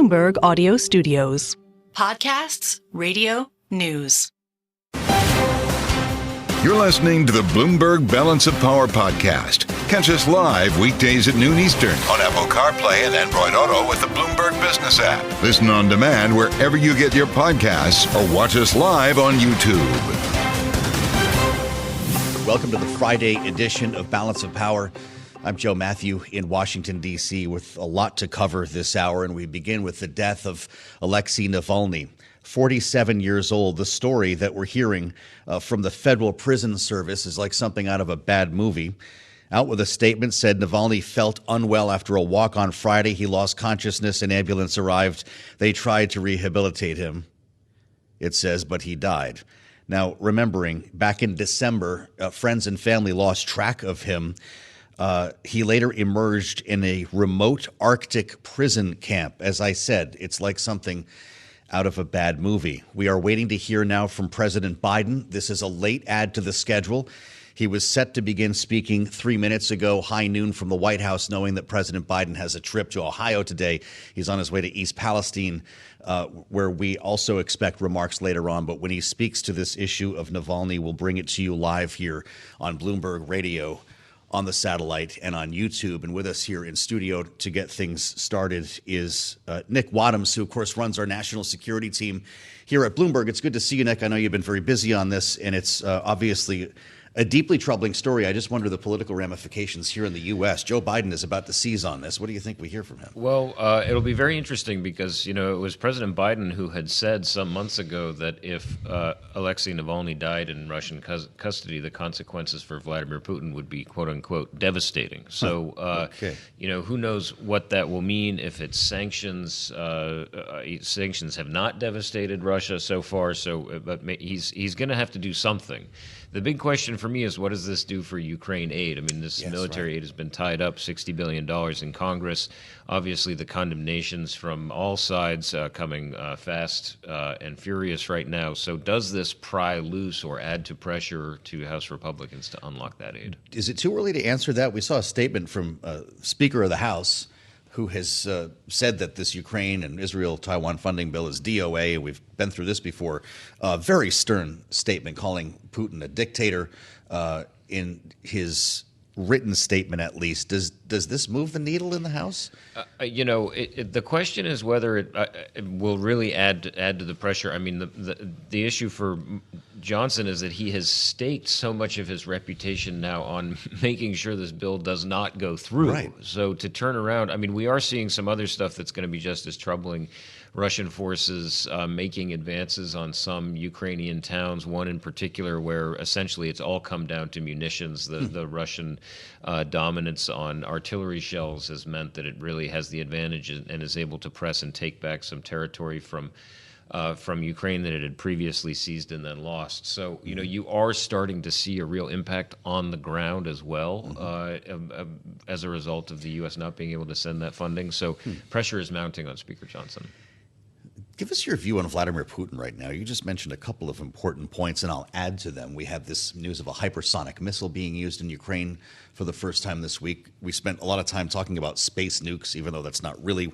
Bloomberg Audio Studios. Podcasts, radio, news. You're listening to the Bloomberg Balance of Power podcast. Catch us live weekdays at noon Eastern on Apple CarPlay and Android Auto with the Bloomberg Business app. Listen on demand wherever you get your podcasts or watch us live on YouTube. Welcome to the Friday edition of Balance of Power. I'm Joe Mathieu in Washington, D.C., with a lot to cover this hour, and we begin with the death of Alexey Navalny. 47 years old. The story that we're hearing from the Federal Prison Service is like something out of a bad movie. Out with a statement, said Navalny felt unwell after a walk on Friday. He lost consciousness. An ambulance arrived. They tried to rehabilitate him, it says, but he died. Now, remembering, back in December, friends and family lost track of him. He later emerged in a remote Arctic prison camp. As I said, it's like something out of a bad movie. We are waiting to hear now from President Biden. This is a late add to the schedule. He was set to begin speaking 3 minutes ago, high noon from the White House, knowing that President Biden has a trip to Ohio today. He's on his way to East Palestine, where we also expect remarks later on. But when he speaks to this issue of Navalny, we'll bring it to you live here on Bloomberg Radio, on the satellite, and on YouTube. And with us here in studio to get things started is Nick Wadhams, who, of course, runs our national security team here at Bloomberg. It's good to see you, Nick. I know you've been very busy on this, and it's obviously a deeply troubling story. I just wonder the political ramifications here in the U.S. Joe Biden is about to seize on this. What do you think we hear from him? Well, it'll be very interesting because, it was President Biden who had said some months ago that if Alexei Navalny died in Russian custody, the consequences for Vladimir Putin would be, quote unquote, devastating. So, okay. Who knows what that will mean if it's sanctions. Sanctions have not devastated Russia so far, but he's going to have to do something. The big question for me is, what does this do for Ukraine aid? I mean, this military aid has been tied up, $60 billion in Congress. Obviously, the condemnations from all sides coming fast and furious right now. So does this pry loose or add to pressure to House Republicans to unlock that aid? Is it too early to answer that? We saw a statement from Speaker of the House, who has said that this Ukraine and Israel-Taiwan funding bill is DOA. We've been through this before. A very stern statement calling Putin a dictator in his written statement, at least. Does this move the needle in the House? The question is whether it will really add to the pressure. I mean, the issue for Johnson is that he has staked so much of his reputation now on making sure this bill does not go through. Right. So to turn around, I mean, we are seeing some other stuff that's going to be just as troubling. Russian forces making advances on some Ukrainian towns, one in particular where essentially it's all come down to munitions. The Russian dominance on artillery shells has meant that it really has the advantage and is able to press and take back some territory from Ukraine that it had previously seized and then lost. So, you are starting to see a real impact on the ground as well as a result of the U.S. not being able to send that funding. So pressure is mounting on Speaker Johnson. Give us your view on Vladimir Putin right now. You just mentioned a couple of important points, and I'll add to them. We have this news of a hypersonic missile being used in Ukraine for the first time this week. We spent a lot of time talking about space nukes, even though that's not really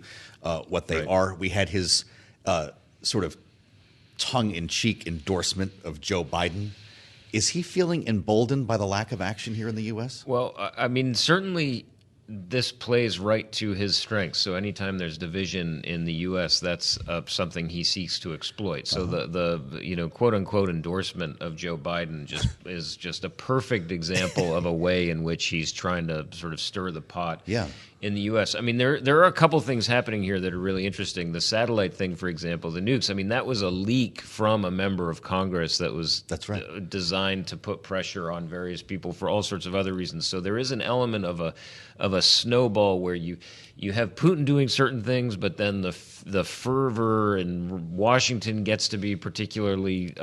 what they are. We had his sort of tongue-in-cheek endorsement of Joe Biden. Is he feeling emboldened by the lack of action here in the U.S.? Well, I mean, certainly this plays right to his strengths. So anytime there's division in the U.S., that's something he seeks to exploit. So the quote unquote endorsement of Joe Biden is just a perfect example of a way in which he's trying to sort of stir the pot. Yeah. In the U.S. I mean, there are a couple things happening here that are really interesting. The satellite thing, for example, the nukes. I mean, that was a leak from a member of Congress that was designed to put pressure on various people for all sorts of other reasons. So there is an element of a snowball where you have Putin doing certain things, but then the fervor in Washington gets to be particularly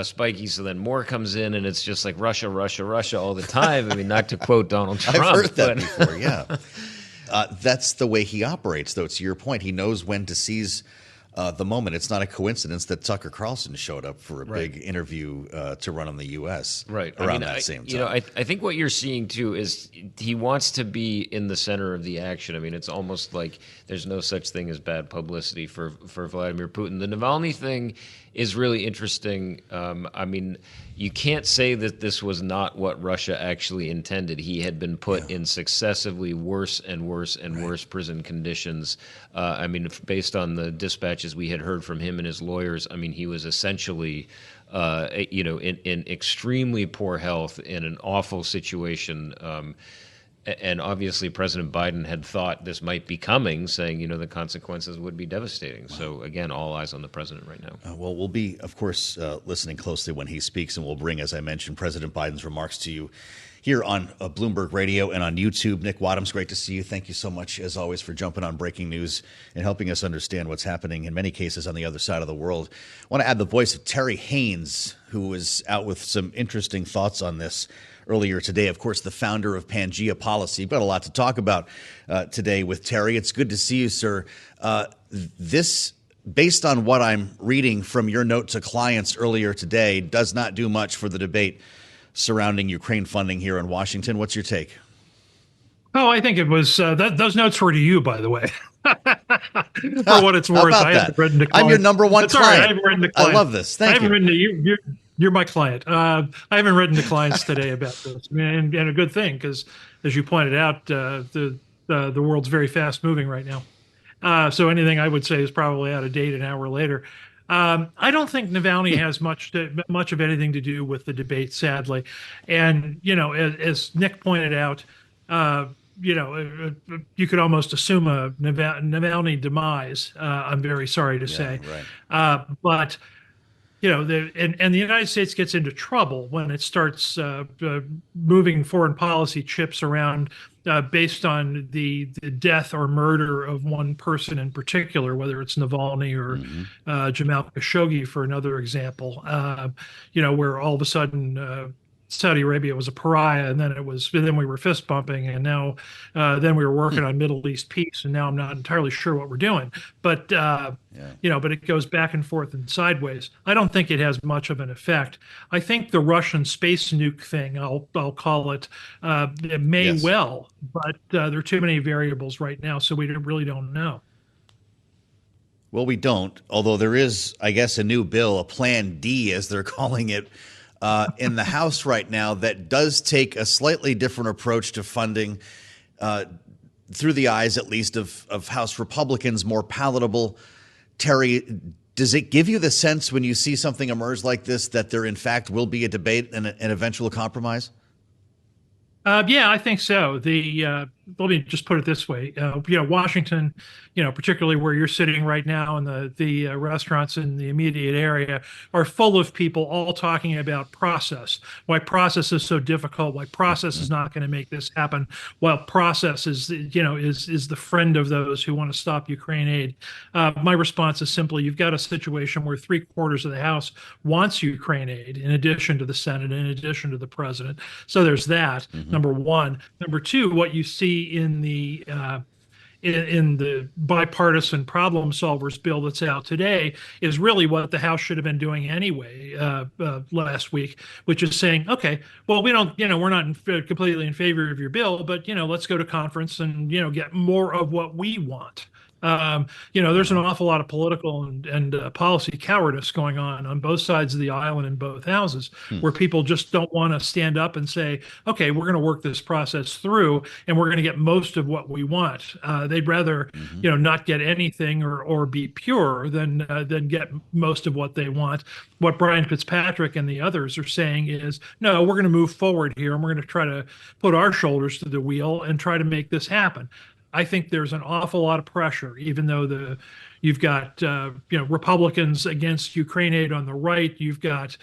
spiky, so then more comes in, and it's just like Russia, Russia, Russia all the time. I mean, not to quote Donald Trump. I've heard that before, yeah. That's the way he operates, though. To your point, he knows when to seize the moment. It's not a coincidence that Tucker Carlson showed up for a big interview to run on the U.S. around that same time. I think what you're seeing too is he wants to be in the center of the action. I mean, it's almost like there's no such thing as bad publicity for Vladimir Putin. The Navalny thing is really interesting. I mean, you can't say that this was not what Russia actually intended. He had been put in successively worse and worse and worse prison conditions. I mean, based on the dispatches we had heard from him and his lawyers, I mean, he was essentially, in extremely poor health, in an awful situation. And obviously, President Biden had thought this might be coming, saying, the consequences would be devastating. Wow. So, again, all eyes on the president right now. Well, we'll be, of course, listening closely when he speaks, and we'll bring, as I mentioned, President Biden's remarks to you here on Bloomberg Radio and on YouTube. Nick Wadhams, great to see you. Thank you so much, as always, for jumping on breaking news and helping us understand what's happening in many cases on the other side of the world. I want to add the voice of Terry Haines, who was out with some interesting thoughts on this earlier today. Of course, the founder of Pangea Policy. We've got a lot to talk about today with Terry. It's good to see you, sir. This, based on what I'm reading from your note to clients earlier today, does not do much for the debate surrounding Ukraine funding here in Washington. What's your take? Oh, I think it was those notes were to you, by the way. For what it's worth, I haven't written to clients. I'm your number one client. Right, I haven't written to clients. I love this. Thank you. I haven't written to you. You're my client. I haven't written to clients today about this, and a good thing, because, as you pointed out, the world's very fast moving right now. So anything I would say is probably out of date an hour later. I don't think Navalny has much of anything to do with the debate, sadly. And as Nick pointed out, you could almost assume a Navalny demise. I'm very sorry to say, but. The United States gets into trouble when it starts moving foreign policy chips around based on the death or murder of one person in particular, whether it's Navalny or Jamal Khashoggi, for another example. Where all of a sudden Saudi Arabia was a pariah, and then we were fist bumping, and now then we were working on Middle East peace, and now I'm not entirely sure what we're doing. But but it goes back and forth and sideways. I don't think it has much of an effect. I think the Russian space nuke thing, I'll call it, it may well, but there are too many variables right now, so we really don't know. Well, we don't, although there is, I guess, a new bill, a Plan D, as they're calling it, in the House right now that does take a slightly different approach to funding through the eyes, at least, of House Republicans, more palatable. Terry, does it give you the sense when you see something emerge like this that there, in fact, will be a debate and an eventual compromise? Yeah, I think so. Let me just put it this way. Washington, particularly where you're sitting right now, and the restaurants in the immediate area are full of people all talking about process. Why process is so difficult. Why process is not going to make this happen. While process is the friend of those who want to stop Ukraine aid. My response is simply: you've got a situation where 3/4 of the House wants Ukraine aid, in addition to the Senate, in addition to the president. So there's that. Number one. Number two, what you see in the bipartisan problem solvers bill that's out today is really what the House should have been doing anyway last week, which is saying, okay, well, we don't, we're not completely in favor of your bill, but let's go to conference and get more of what we want. There's an awful lot of political and policy cowardice going on both sides of the aisle and in both houses, where people just don't want to stand up and say, okay, we're going to work this process through and we're going to get most of what we want. They'd rather, not get anything or be pure than get most of what they want. What Brian Fitzpatrick and the others are saying is, no, we're going to move forward here and we're going to try to put our shoulders to the wheel and try to make this happen. I think there's an awful lot of pressure, even though you've got Republicans against Ukraine aid on the right, you've got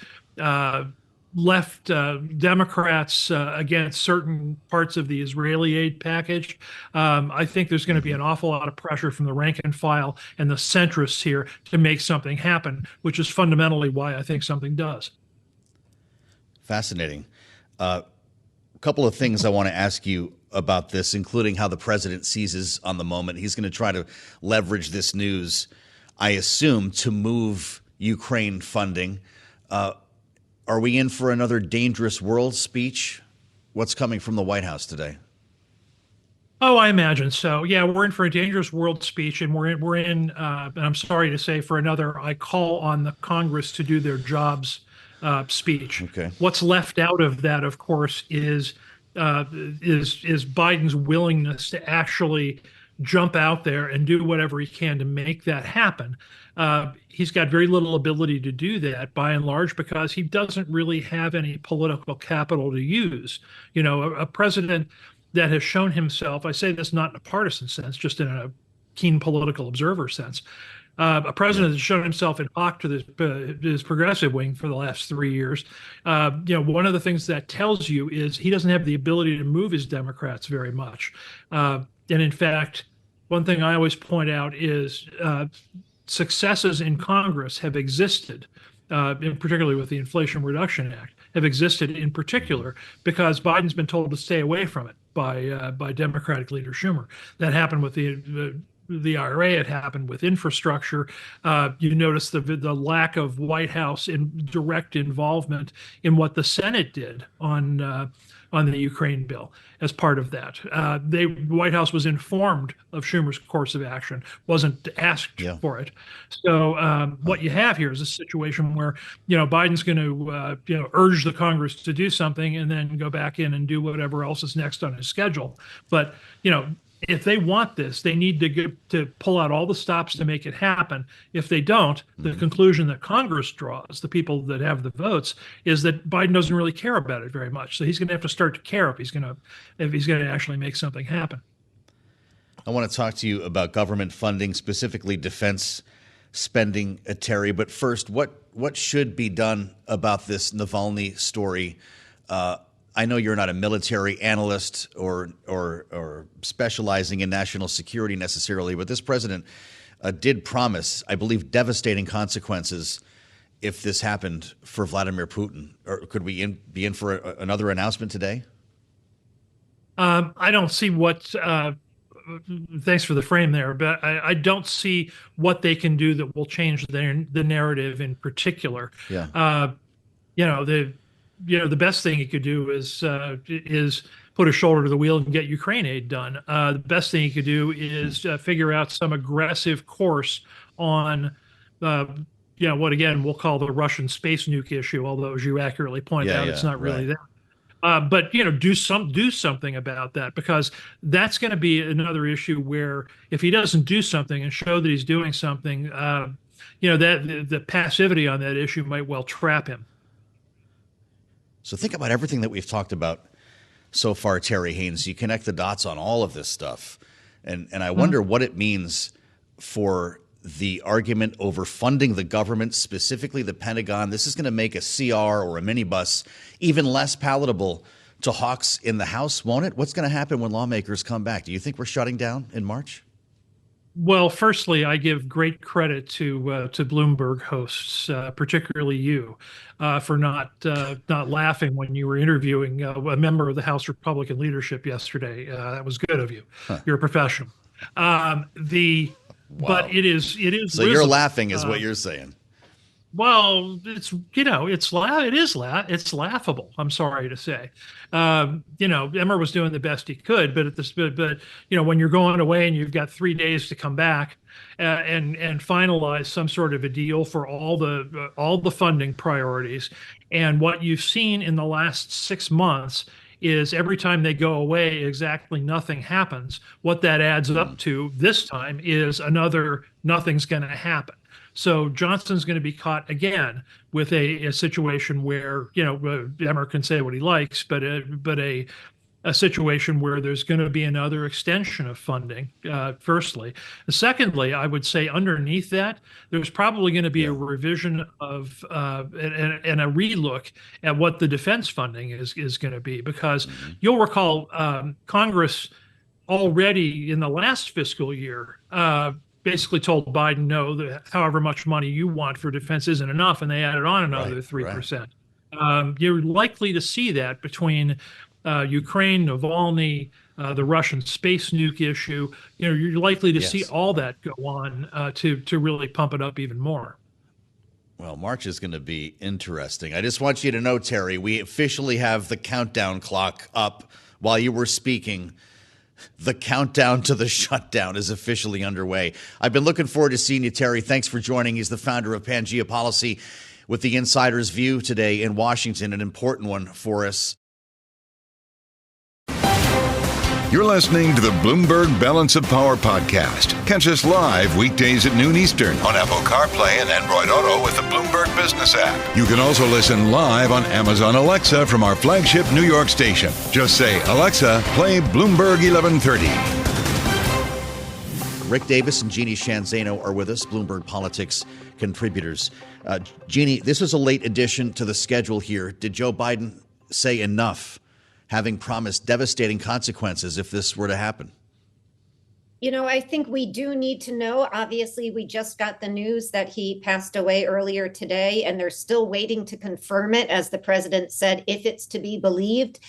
left Democrats against certain parts of the Israeli aid package. I think there's going to be an awful lot of pressure from the rank and file and the centrists here to make something happen, which is fundamentally why I think something does. Fascinating. A couple of things I want to ask you about this, including how the president seizes on the moment. He's going to try to leverage this news I assume, to move Ukraine funding. Are we in for another dangerous world speech? What's coming from the White House today? Oh, I imagine so. Yeah, we're in for a dangerous world speech, and we're in. And I'm sorry to say, for another, I call on the Congress to do their jobs speech. Okay. What's left out of that, of course, is Biden's willingness to actually jump out there and do whatever he can to make that happen. He's got very little ability to do that, by and large, because he doesn't really have any political capital to use. You know, a president that has shown himself, I say this not in a partisan sense, just in a keen political observer sense, a president that's shown himself in hock to this progressive wing for the last 3 years. One of the things that tells you is he doesn't have the ability to move his Democrats very much. And in fact, one thing I always point out is successes in Congress have existed, particularly with the Inflation Reduction Act, have existed in particular because Biden's been told to stay away from it by Democratic leader Schumer. That happened with the IRA. It happened with infrastructure. You notice the lack of White House direct involvement in what the Senate did on the Ukraine bill as part of that. The White House was informed of Schumer's course of action, wasn't asked for it. So what you have here is a situation where, Biden's going to, urge the Congress to do something and then go back in and do whatever else is next on his schedule. But, if they want this, they need to pull out all the stops to make it happen. If they don't, the conclusion that Congress draws, the people that have the votes, is that Biden doesn't really care about it very much. So he's going to have to start to care if he's going to actually make something happen. I want to talk to you about government funding, specifically defense spending, Terry. But first, what should be done about this Navalny story? I know you're not a military analyst or specializing in national security necessarily, but this president did promise, I believe, devastating consequences if this happened for Vladimir Putin. Or could we be in for another announcement today? I don't see what. Thanks for the frame there, but I don't see what they can do that will change the narrative in particular. Yeah. The best thing he could do is put a shoulder to the wheel and get Ukraine aid done. The best thing he could do is figure out some aggressive course on, what again we'll call the Russian space nuke issue. Although, as you accurately pointed out, it's not really that. But do something about that, because that's going to be another issue where if he doesn't do something and show that he's doing something, that the passivity on that issue might well trap him. So think about everything that we've talked about so far, Terry Haines. You connect the dots on all of this stuff. And I wonder what it means for the argument over funding the government, specifically the Pentagon. This is going to make a CR or a minibus even less palatable to hawks in the House, won't it? What's going to happen when lawmakers come back? Do you think we're shutting down in March? Well, firstly, I give great credit to Bloomberg hosts, particularly you, for not laughing when you were interviewing a member of the House Republican leadership yesterday. That was good of you. You're a professional. But it is. So risible. You're laughing, is what you're saying. Well, it's laughable. I'm sorry to say. Emmer was doing the best he could, but when you're going away and you've got 3 days to come back and finalize some sort of a deal for all the funding priorities, and what you've seen in the last 6 months is every time they go away, exactly nothing happens. What that adds up to this time is another nothing's going to happen. So Johnson's going to be caught again with a situation where, Emmer can say what he likes, but a situation where there's going to be another extension of funding, firstly. Secondly, I would say underneath that, there's probably going to be a revision of and a relook at what the defense funding is going to be, because you'll recall Congress already in the last fiscal year basically told Biden, no, that however much money you want for defense isn't enough, and they added on another 3%. You're likely to see that between Ukraine, Navalny, the Russian space nuke issue. You're likely to see all that go on to really pump it up even more. Well, March is going to be interesting. I just want you to know, Terry, we officially have the countdown clock up while you were speaking. The countdown to the shutdown is officially underway. I've been looking forward to seeing you, Terry. Thanks for joining. He's the founder of Pangea Policy with the Insider's View today in Washington, an important one for us. You're listening to the Bloomberg Balance of Power podcast. Catch us live weekdays at noon Eastern on Apple CarPlay and Android Auto with the Bloomberg Business app. You can also listen live on Amazon Alexa from our flagship New York station. Just say, Alexa, play Bloomberg 1130. Rick Davis and Jeanne Zaino are with us, Bloomberg Politics contributors. Jeanne, this is a late addition to the schedule here. Did Joe Biden say enough, having promised devastating consequences if this were to happen? I think we do need to know. Obviously, we just got the news that he passed away earlier today, and they're still waiting to confirm it. As the president said, if it's to be believed,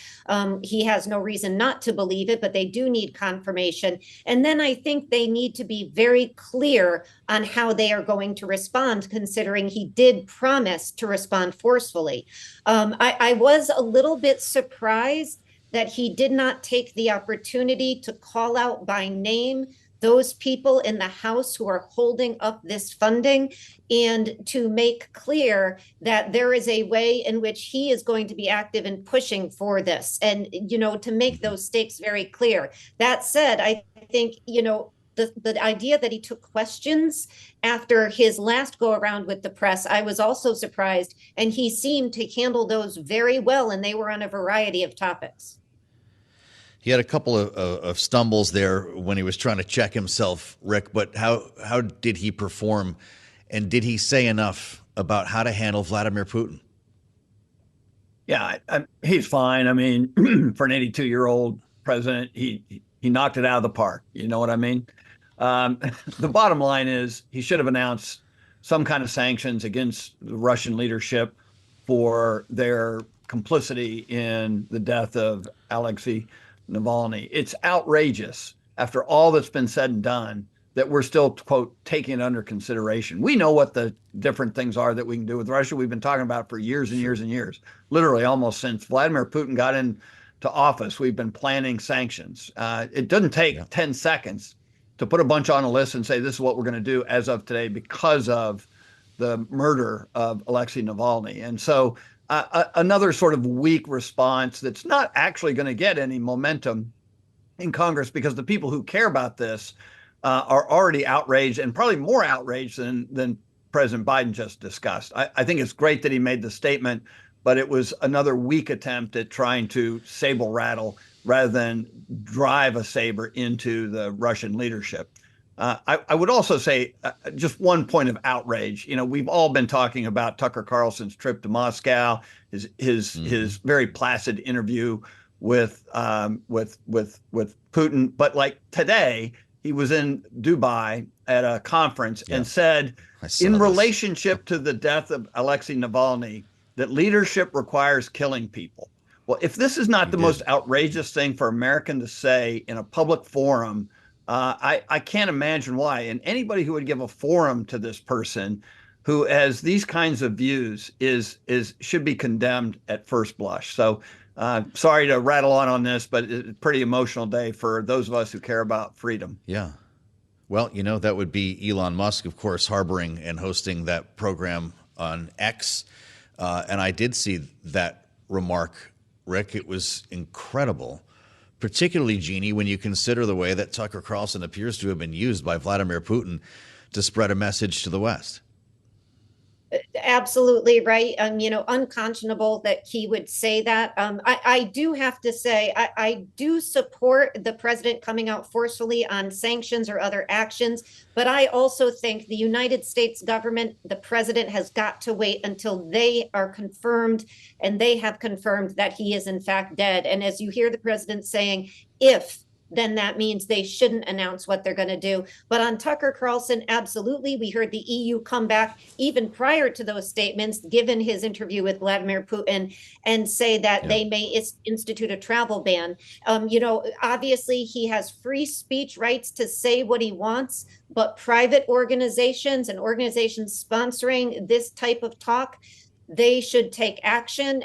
he has no reason not to believe it, but they do need confirmation. And then I think they need to be very clear on how they are going to respond, considering he did promise to respond forcefully. I was a little bit surprised that he did not take the opportunity to call out by name those people in the House who are holding up this funding and to make clear that there is a way in which he is going to be active in pushing for this and, to make those stakes very clear. That said, I think, the idea that he took questions after his last go around with the press, I was also surprised, and he seemed to handle those very well, and they were on a variety of topics. He had a couple of stumbles there when he was trying to check himself, Rick, but how did he perform? And did he say enough about how to handle Vladimir Putin? Yeah, he's fine. I mean, for an 82-year-old president, he knocked it out of the park. You know what I mean? The bottom line is he should have announced some kind of sanctions against the Russian leadership for their complicity in the death of Alexey Navalny. It's outrageous after all that's been said and done that we're still, quote, taking it under consideration. We know what the different things are that we can do with Russia. We've been talking about it for years and years and years, literally almost since Vladimir Putin got into office. We've been planning sanctions. It doesn't take 10 seconds to put a bunch on a list and say, this is what we're going to do as of today because of the murder of Alexei Navalny. And so another sort of weak response that's not actually going to get any momentum in Congress because the people who care about this are already outraged and probably more outraged than President Biden just discussed. I think it's great that he made the statement, but it was another weak attempt at trying to saber rattle rather than drive a saber into the Russian leadership. I would also say just one point of outrage. We've all been talking about Tucker Carlson's trip to Moscow, his very placid interview with Putin. But like today, he was in Dubai at a conference and said, in relationship to the death of Alexei Navalny, that leadership requires killing people. Well, if this is not the most outrageous thing for American to say in a public forum, I can't imagine why. And anybody who would give a forum to this person who has these kinds of views should be condemned at first blush. So sorry to rattle on this, but it's a pretty emotional day for those of us who care about freedom. Yeah. Well, that would be Elon Musk, of course, harboring and hosting that program on X. And I did see that remark, Rick. It was incredible, particularly, Jeanne, when you consider the way that Tucker Carlson appears to have been used by Vladimir Putin to spread a message to the West. Absolutely right. Unconscionable that he would say that. I do have to say, I do support the president coming out forcefully on sanctions or other actions, but I also think the United States government, the president has got to wait until they are confirmed, and they have confirmed that he is in fact dead. And as you hear the president saying, if then that means they shouldn't announce what they're going to do. But on Tucker Carlson, absolutely. We heard the EU come back even prior to those statements, given his interview with Vladimir Putin, and say that they may institute a travel ban. Obviously, he has free speech rights to say what he wants, but private organizations and organizations sponsoring this type of talk, they should take action.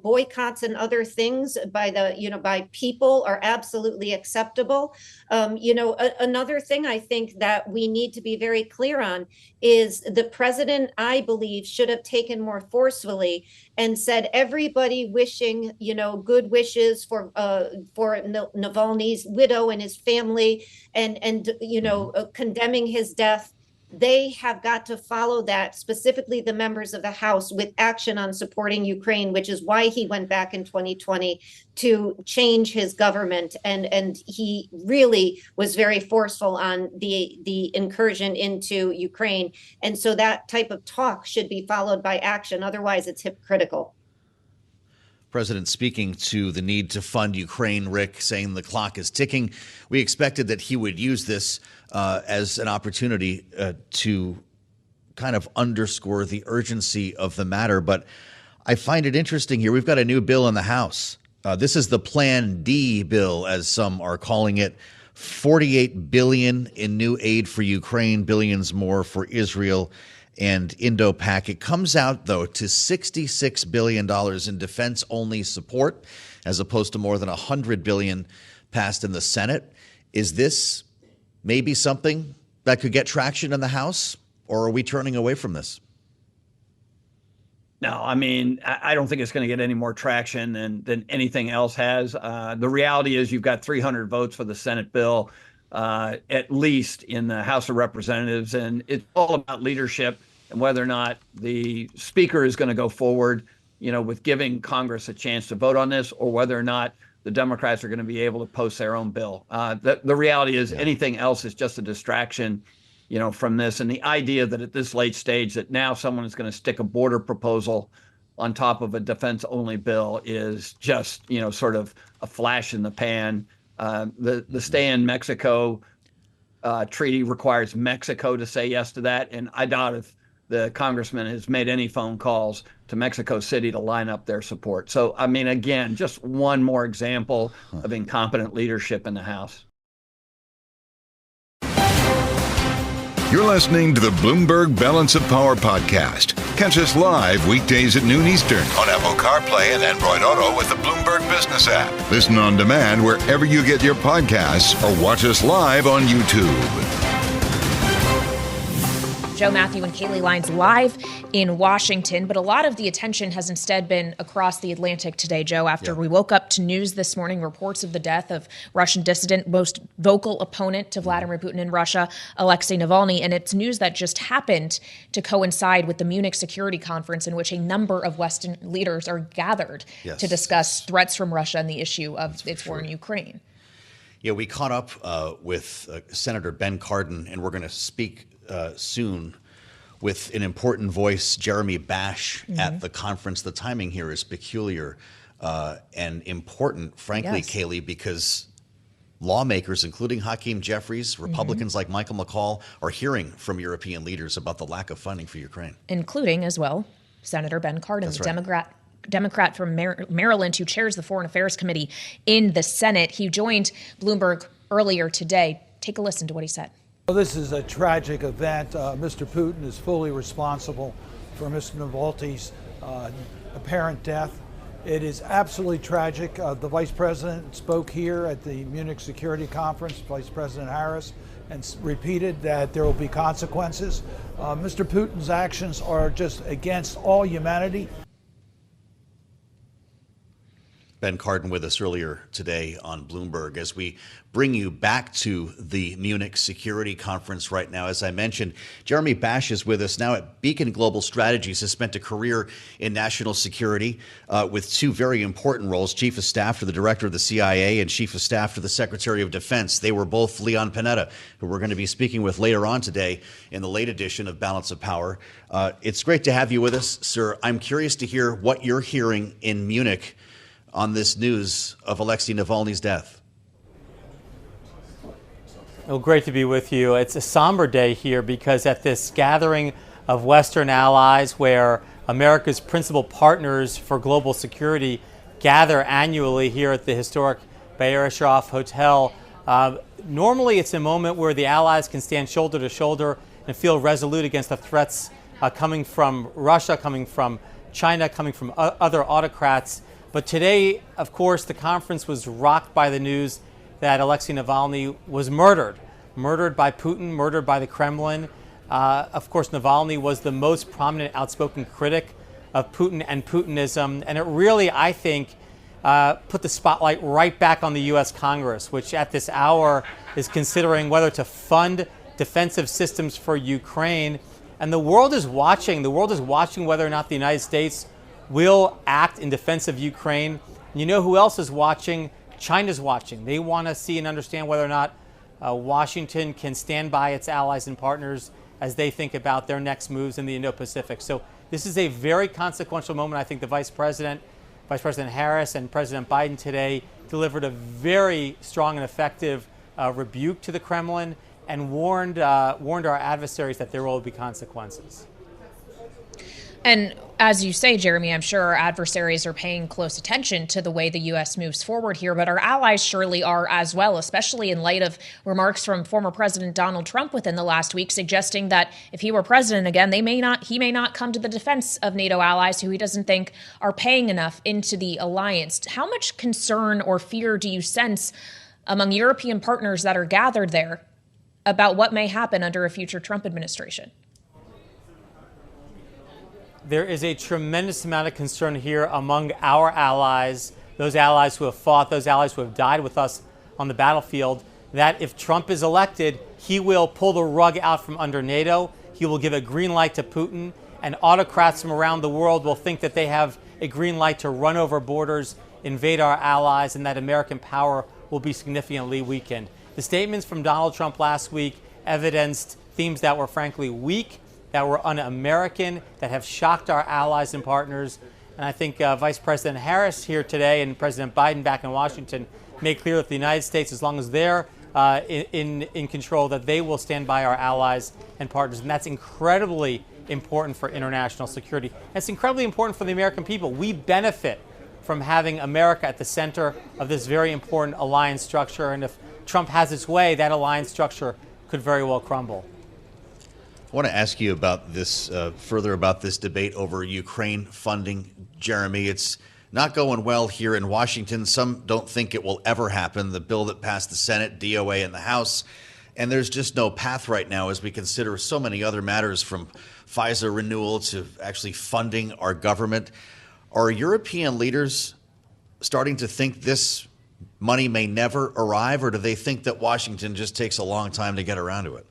Boycotts and other things by people are absolutely acceptable. Another thing I think that we need to be very clear on is the president, I believe, should have taken more forcefully and said everybody wishing, good wishes for Navalny's widow and his family, and condemning his death. They have got to follow that, specifically the members of the House, with action on supporting Ukraine, which is why he went back in 2020 to change his government. And he really was very forceful on the incursion into Ukraine. And so that type of talk should be followed by action. Otherwise, it's hypocritical. President speaking to the need to fund Ukraine, Rick, saying the clock is ticking. We expected that he would use this as an opportunity to kind of underscore the urgency of the matter. But I find it interesting here. We've got a new bill in the House. This is the Plan D bill, as some are calling it. $48 billion in new aid for Ukraine, billions more for Israel and Indo-Pac. It comes out, though, to $66 billion in defense-only support, as opposed to more than $100 billion passed in the Senate. Is this maybe something that could get traction in the House, or are we turning away from this? No, I mean, I don't think it's going to get any more traction than anything else has. The reality is you've got 300 votes for the Senate bill, at least in the House of Representatives, and it's all about leadership and whether or not the speaker is going to go forward, with giving Congress a chance to vote on this, or whether or not the Democrats are going to be able to post their own bill. The reality is anything else is just a distraction, from this. And the idea that at this late stage that now someone is going to stick a border proposal on top of a defense-only bill is just, sort of a flash in the pan. The Stay in Mexico treaty requires Mexico to say yes to that. And I doubt if the congressman has made any phone calls to Mexico City to line up their support. So, I mean, again, just one more example of incompetent leadership in the House. You're listening to the Bloomberg Balance of Power podcast. Catch us live weekdays at noon Eastern on Apple CarPlay and Android Auto with the Bloomberg Business app. Listen on demand wherever you get your podcasts or watch us live on YouTube. Joe, Mathieu, and Kailey Leinz live in Washington, but a lot of the attention has instead been across the Atlantic today, Joe, after we woke up to news this morning, reports of the death of Russian dissident, most vocal opponent to Vladimir Putin in Russia, Alexey Navalny, and it's news that just happened to coincide with the Munich Security Conference, in which a number of Western leaders are gathered to discuss threats from Russia and the issue of its war in Ukraine. Yeah, we caught up with Senator Ben Cardin, and we're going to speak soon with an important voice, Jeremy Bash, at the conference. The timing here is peculiar and important, frankly, Kailey, because lawmakers, including Hakeem Jeffries, Republicans like Michael McCaul, are hearing from European leaders about the lack of funding for Ukraine. Including, as well, Senator Ben Cardin, the Democrat from Maryland, who chairs the Foreign Affairs Committee in the Senate. He joined Bloomberg earlier today. Take a listen to what he said. Well, this is a tragic event. Mr. Putin is fully responsible for Mr. Navalny's apparent death. It is absolutely tragic. The Vice President spoke here at the Munich Security Conference, Vice President Harris, and repeated that there will be consequences. Mr. Putin's actions are just against all humanity. Ben Cardin with us earlier today on Bloomberg as we bring you back to the Munich Security Conference right now. As I mentioned, Jeremy Bash is with us now at Beacon Global Strategies, has spent a career in national security with two very important roles, Chief of Staff to the Director of the CIA and Chief of Staff to the Secretary of Defense. They were both Leon Panetta, who we're going to be speaking with later on today in the late edition of Balance of Power. It's great to have you with us, sir. I'm curious to hear what you're hearing in Munich on this news of Alexey Navalny's death. Well, great to be with you. It's a somber day here because at this gathering of Western allies where America's principal partners for global security gather annually here at the historic Bayerishov Hotel, normally it's a moment where the allies can stand shoulder to shoulder and feel resolute against the threats coming from Russia, coming from China, coming from other autocrats. But today, of course, the conference was rocked by the news that Alexey Navalny was murdered by Putin, murdered by the Kremlin. Of course, Navalny was the most prominent outspoken critic of Putin and Putinism. And it really, I think, put the spotlight right back on the U.S. Congress, which at this hour is considering whether to fund defensive systems for Ukraine. And the world is watching. The world is watching whether or not the United States will act in defense of Ukraine. And you know who else is watching? China's watching. They want to see and understand whether or not Washington can stand by its allies and partners as they think about their next moves in the Indo-Pacific. So this is a very consequential moment. I think the Vice President Harris and President Biden today delivered a very strong and effective rebuke to the Kremlin and warned our adversaries that there will be consequences. And as you say, Jeremy, I'm sure our adversaries are paying close attention to the way the U.S. moves forward here, but our allies surely are as well, especially in light of remarks from former President Donald Trump within the last week suggesting that if he were president again, he may not come to the defense of NATO allies who he doesn't think are paying enough into the alliance. How much concern or fear do you sense among European partners that are gathered there about what may happen under a future Trump administration? There is a tremendous amount of concern here among our allies, those allies who have fought, those allies who have died with us on the battlefield, that if Trump is elected, he will pull the rug out from under NATO. He will give a green light to Putin, and autocrats from around the world will think that they have a green light to run over borders, invade our allies, and that American power will be significantly weakened. The statements from Donald Trump last week evidenced themes that were frankly weak, that were un-American, that have shocked our allies and partners. And I think Vice President Harris here today and President Biden back in Washington made clear that the United States, as long as they're in control, that they will stand by our allies and partners. And that's incredibly important for international security. It's incredibly important for the American people. We benefit from having America at the center of this very important alliance structure. And if Trump has his way, that alliance structure could very well crumble. I want to ask you about this, further about this debate over Ukraine funding, Jeremy. It's not going well here in Washington. Some don't think it will ever happen. The bill that passed the Senate, DOA, and the House, and there's just no path right now as we consider so many other matters from FISA renewal to actually funding our government. Are European leaders starting to think this money may never arrive, or do they think that Washington just takes a long time to get around to it?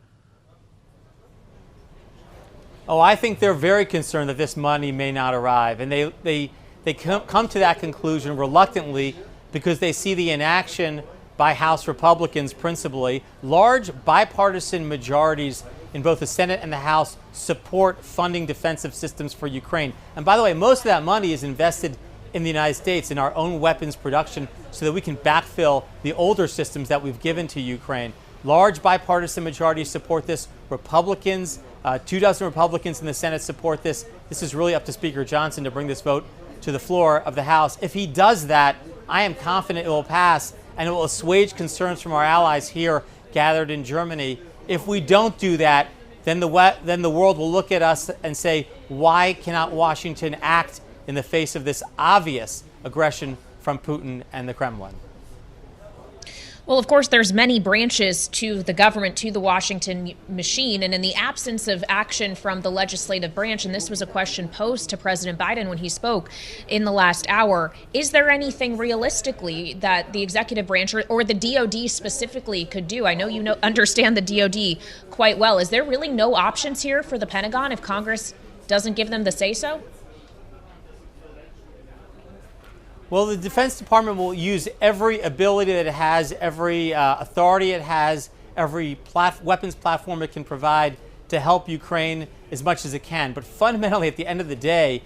Oh, I think they're very concerned that this money may not arrive. And they come to that conclusion reluctantly because they see the inaction by House Republicans principally. Large bipartisan majorities in both the Senate and the House support funding defensive systems for Ukraine. And by the way, most of that money is invested in the United States in our own weapons production so that we can backfill the older systems that we've given to Ukraine. Large bipartisan majorities support this. Republicans, 24 Republicans in the Senate support this. This is really up to Speaker Johnson to bring this vote to the floor of the House. If he does that, I am confident it will pass and it will assuage concerns from our allies here gathered in Germany. If we don't do that, then the world will look at us and say, why cannot Washington act in the face of this obvious aggression from Putin and the Kremlin? Well, of course, there's many branches to the government, to the Washington machine, and in the absence of action from the legislative branch, and this was a question posed to President Biden when he spoke in the last hour, is there anything realistically that the executive branch or the DOD specifically could do? I know you understand the DOD quite well. Is there really no options here for the Pentagon if Congress doesn't give them the say-so? Well, the Defense Department will use every ability that it has, every authority it has, every weapons platform it can provide to help Ukraine as much as it can. But fundamentally, at the end of the day,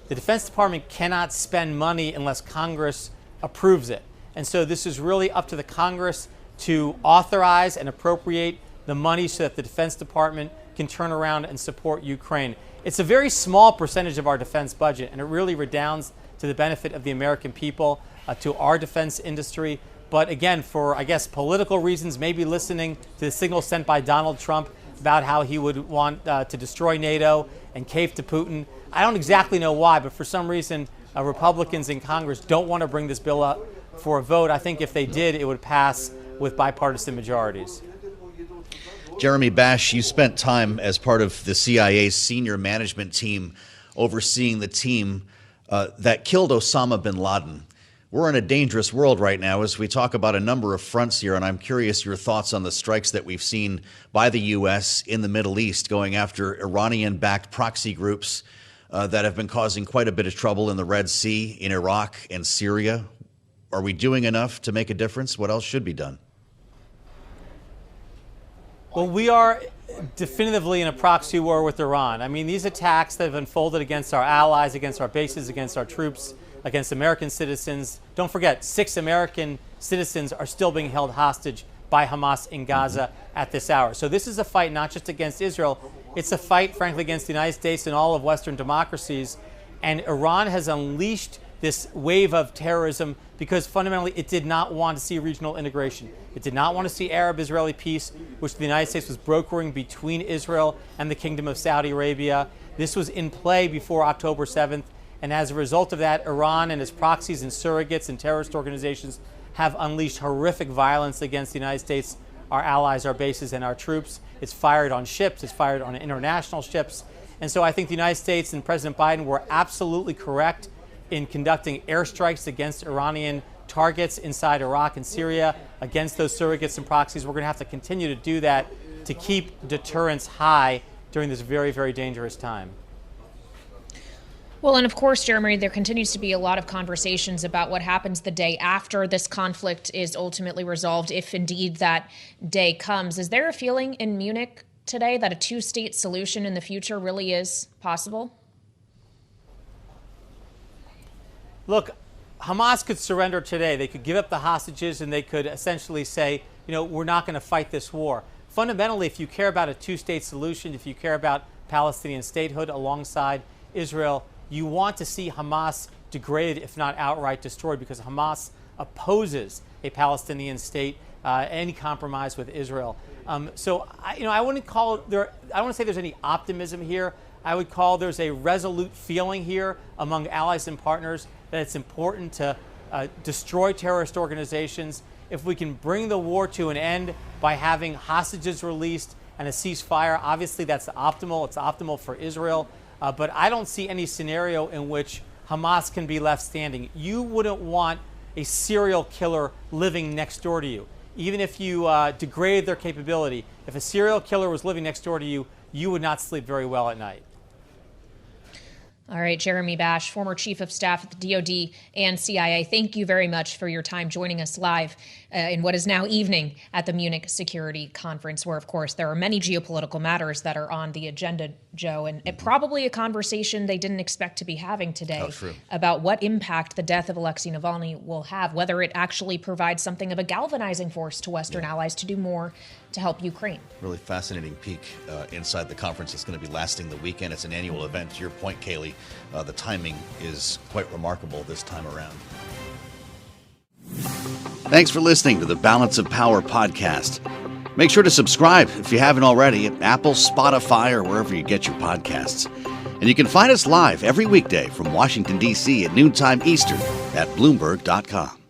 the Defense Department cannot spend money unless Congress approves it. And so this is really up to the Congress to authorize and appropriate the money so that the Defense Department can turn around and support Ukraine. It's a very small percentage of our defense budget, and it really redounds to the benefit of the American people, to our defense industry. But again, for, I guess, political reasons, maybe listening to the signal sent by Donald Trump about how he would want to destroy NATO and cave to Putin. I don't exactly know why, but for some reason, Republicans in Congress don't want to bring this bill up for a vote. I think if they did, it would pass with bipartisan majorities. Jeremy Bash, you spent time as part of the CIA's senior management team overseeing the team that killed Osama bin Laden. We're in a dangerous world right now as we talk about a number of fronts here, and I'm curious your thoughts on the strikes that we've seen by the U.S. in the Middle East going after Iranian-backed proxy groups that have been causing quite a bit of trouble in the Red Sea, in Iraq and Syria. Are we doing enough to make a difference? What else should be done? Well, we are definitively in a proxy war with Iran. I mean, these attacks that have unfolded against our allies, against our bases, against our troops, against American citizens. Don't forget, 6 American citizens are still being held hostage by Hamas in Gaza at this hour. So this is a fight not just against Israel, it's a fight, frankly, against the United States and all of Western democracies. And Iran has unleashed this wave of terrorism because fundamentally it did not want to see regional integration. It did not want to see Arab-Israeli peace, which the United States was brokering between Israel and the Kingdom of Saudi Arabia. This was in play before October 7th. And as a result of that, Iran and its proxies and surrogates and terrorist organizations have unleashed horrific violence against the United States, our allies, our bases, and our troops. It's fired on ships. It's fired on international ships. And so I think the United States and President Biden were absolutely correct in conducting airstrikes against Iranian targets inside Iraq and Syria, against those surrogates and proxies. We're going to have to continue to do that to keep deterrence high during this very, very dangerous time. Well, and of course, Jeremy, there continues to be a lot of conversations about what happens the day after this conflict is ultimately resolved, if indeed that day comes. Is there a feeling in Munich today that a two-state solution in the future really is possible? Look, Hamas could surrender today. They could give up the hostages and they could essentially say, you know, we're not going to fight this war. Fundamentally, if you care about a two-state solution, if you care about Palestinian statehood alongside Israel, you want to see Hamas degraded, if not outright destroyed, because Hamas opposes a Palestinian state, any compromise with Israel. So, I wouldn't call there. I don't want to say there's any optimism here. I would call there's a resolute feeling here among allies and partners that it's important to destroy terrorist organizations. If we can bring the war to an end by having hostages released and a ceasefire, obviously that's optimal. It's optimal for Israel. But I don't see any scenario in which Hamas can be left standing. You wouldn't want a serial killer living next door to you. Even if you degrade their capability, if a serial killer was living next door to you, you would not sleep very well at night. All right, Jeremy Bash, former chief of staff at the DOD and CIA, thank you very much for your time joining us live in what is now evening at the Munich Security Conference, where, of course, there are many geopolitical matters that are on the agenda, Joe, and probably a conversation they didn't expect to be having today about what impact the death of Alexey Navalny will have, whether it actually provides something of a galvanizing force to Western allies to do more to help Ukraine. Really fascinating peek inside the conference. It's going to be lasting the weekend. It's an annual event. To your point, Kailey, the timing is quite remarkable this time around. Thanks for listening to the Balance of Power podcast. Make sure to subscribe if you haven't already at Apple, Spotify, or wherever you get your podcasts. And you can find us live every weekday from Washington, D.C. at noontime Eastern at Bloomberg.com.